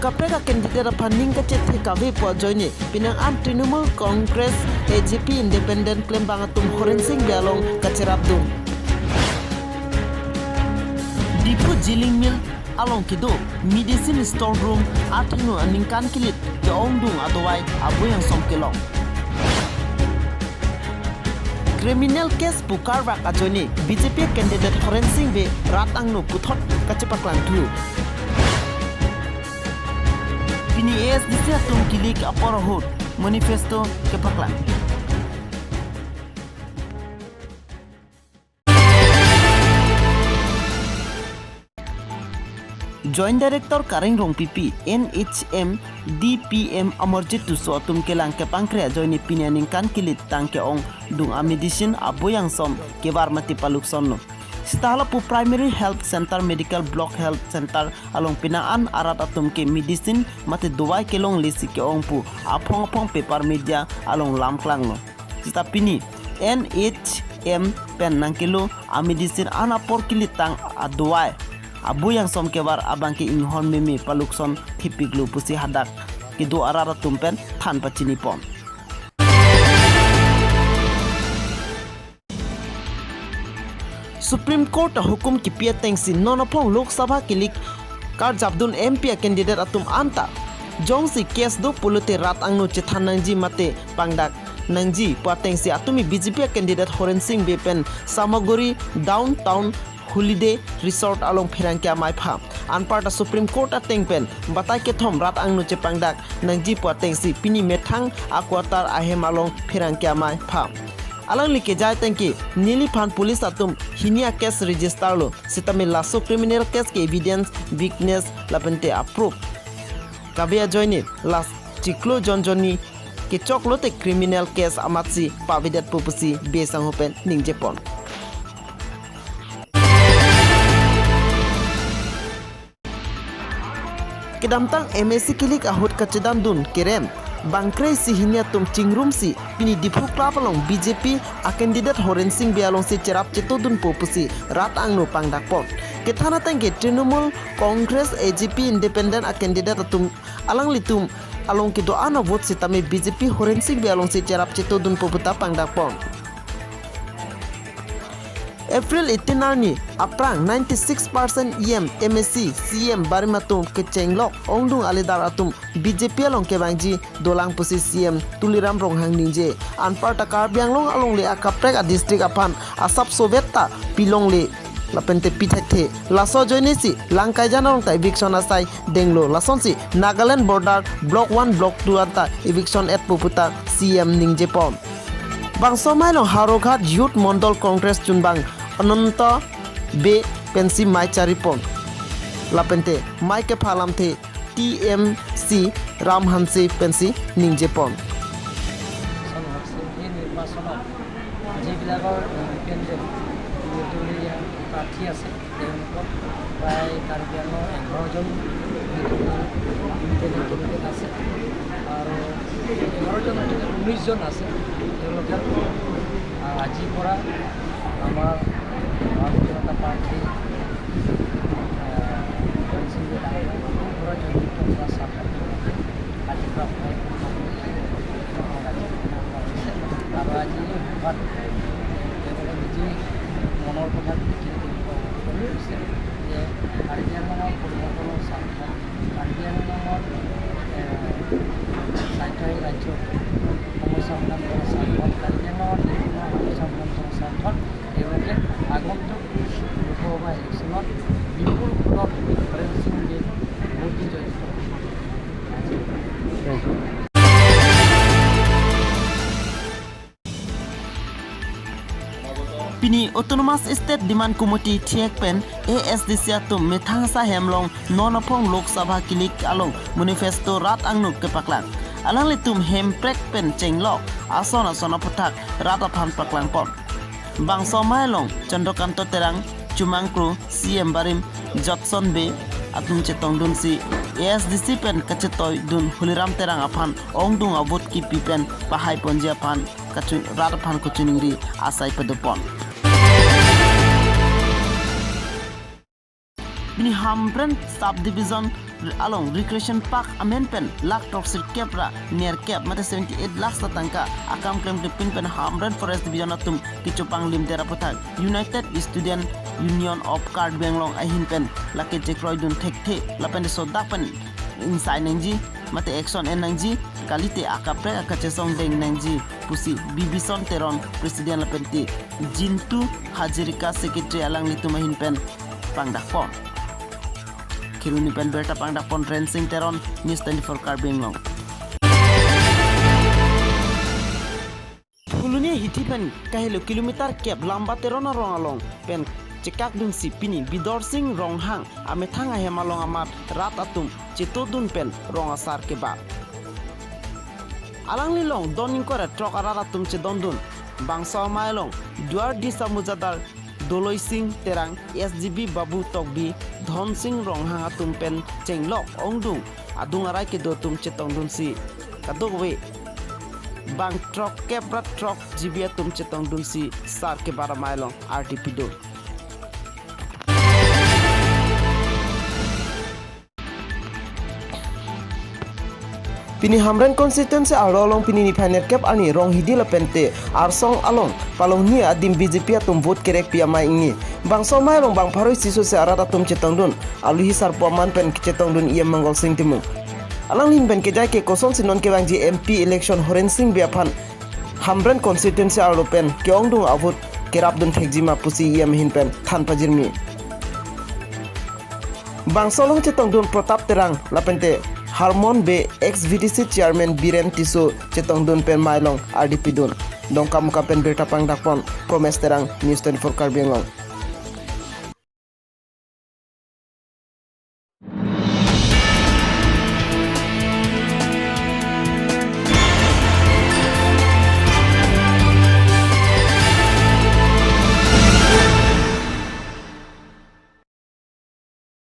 Kaprega candidate paning ka chet kabe po joini pinang am Trinamool Congress AGP Independent claim bangatum horensing bialong kacerabdum. Dipu Jiling Mill along kido medicine store room atinu aningkan kilit ke ongdung atowai abuyang somkelong. Criminal case pukarwak ajoni BJP candidate horensing be ratangnu puthot kachepaklang tulu. Pini ASDC atum kilik aporohut manifesto kepaklang. Joint Director Karingrong PP NHM DPM Amarjit Tuso atum kelang ke pangkrea joini pinyaning kan kilit tangke ong dung amedicine aboyang som kebar mati paluk sonno. Setahla pu Primary Health Center Medical Block Health Center along pinaan arat atum ke medicine mati duai kelong lisi ke ong pu apong paper media along lamklang no. Tetapi ni NHM pen nangkilo amedicine anapor kilit tang aduai abu yang som kebar abang ke inghon meme palukson tipiglu pusi hadak kidu arara tumpen tanpa cinipon. Supreme Court hukum kipia tengsi nonopong Lok Sabha kilik kar jabdun MP candidate atum anta jongsi kes do pulute rat angno cethan nangji mate pangdak nangji patengsi atumi BJP candidate horensing bepen samagori downtown Holiday Resort along Phirangkia Maipa anparta Supreme Court atengpen batai ke thom rat angnu chepangdak nangji patengsi pini methang akwatar ahem along Phirangkia Maipa alang like jai tengki nili phan police atum hinia case register lo sitame laso criminal case ke evidence weakness lapente approve kabia joini las tiklo jonjoni ke choklote criminal case amatsi pavidat pupusi besang hopen ningjepon. Kedamtang MSC kilik ahut kacedam dun kerem bangkrei si hinya tum chingrum si pini dipu klapalong BJP a candidate horensing bialong si cerap ceto dun popusi rat angno pangdakpot kethana tangke Trinamool Congress AGP Independent a candidate atum alang litum along kido ana vote si tame BJP horensing bialong si cerap ceto dun poputa pangdakpot. April 18 ni aprang 96% EM MSC CM barimatum ke chenglok ongdung alidar atum BJP along ke bangji dolang pusi CM tuliram ronghang ninje anparta Karbi Anglong along le akaprek a district apan asap sovetta pilong le lapente pithethe laso joinesi langkai janong ta eviction asai denglo lasonsi Nagaland border block 1 block 2 ata eviction at poputa CM ningje pom bangsomai no Haroghat Youth Mondol Congress chunbang Ananta be pensi mai charipon lapente mai ke phalam the TMC Ramhansi pensi ningjepon যিবিলাকৰ কেন্দ্ৰীয় নিৰ্দলীয় প্ৰাৰ্থী আছে তেওঁলোকক প্ৰায় কাৰ্বি আংলং 11জন কেন্দ্ৰীয় আছে আৰু 11জন 19জন আছে তেওঁলোকে আজিৰ পৰা আমাৰ ভাৰতীয় জনতা পাৰ্টি আৰু আজি সভাত তেওঁলোকে নিজেই মনৰ কথা কৈছে যে কাৰ্বি আংলঙৰ পৰিৱৰ্তনৰ স্বাৰ্থ কাৰ্বি আংলঙৰ স্বাৰ্থই ৰাজ্যৰ সমস্যা সমাধান কৰাৰ স্বাৰ্থত কাৰ্বি আংলঙৰ যিকোনো সমস্যা সমাধান কৰাৰ স্বাৰ্থত তেওঁলোকে আগন্তুক লোকসভা ইলেকশ্যনত বিপুল ভোটত হৰেণসিং বিল ভোট দি জয়ী Pini Autonomous State Demand Committee Thiek Pen ASDC atum methangsa hemlong nonapong Lok Sabha kilik along manifesto rat angnuk kepaklang alang litum hemprek pen chenglok asona pathak rat aphan paklang pon bangso mailong Chandrokanto terang Chumangkru CM Barim Jotson be atum chetong dun si ASDC pen kachetoy dun huliram terang aphan ongdung abot ki pipen pahai ponji aphan kachun rat aphan kuchuningri asai pedopon Bini Hambren Subdivision along recreation park amen pen lak toxic kepra near cap mate 78 lakhs tatangka akam claim de pin pen hamren forest division atum kichupang lim tera puthak United Student Union of Karbi Anglong ahin pen lake jekroy dun thekte lapen so dapan inside nangji mate action en nangji kalite akapre akachesong deng nangji pusi bibison teron presiden lapenti jintu hajirika secretary alang litumahin pen pangdakpon kiruni pen berta pangdakpon rensing teron news 24 Karbi Anglong Kulunia hiti pen kahilo kilometer kep lamba teron arong along pen cekak dun si pini bidor sing rong hang ame thanga hemalong amat rat atum ceto dun pen rong asar keba alang lilong doning kore trok arat atum ce dondun bangsa mailong duar di samujadar doloi sing terang SGB babu tokbi dhon sing rong hang atum pen chenglok ongdung adung arai ke do tum ce tongdun si kadogwe bang trok kebrat trok jibi atum ce tongdun si sar ke bara mailong RTP do Pini hamren constituency arolong pini ni final cap ani rong hidila pente arsong along palong ni adim BJP atum vote kerek pia mai ingi bangso mai rong bang pharoi siso se arata tum chetong dun alu hisar poman pen chetong dun ia mangol sing timu alang lin pen ke jai ke koson sinon ke bang ji MP election horen sing biaphan hamren constituency aro pen keong dung avut kerap dun thekjima pusi ia mehin pen than pajirmi bangso long chetong dun protap terang lapente Harmon be ex-VDC chairman Biren Tiso cetong dun pen mailong RDP dun dong kamu kapen berita pangdakpon promes terang news 24 Karbi Anglong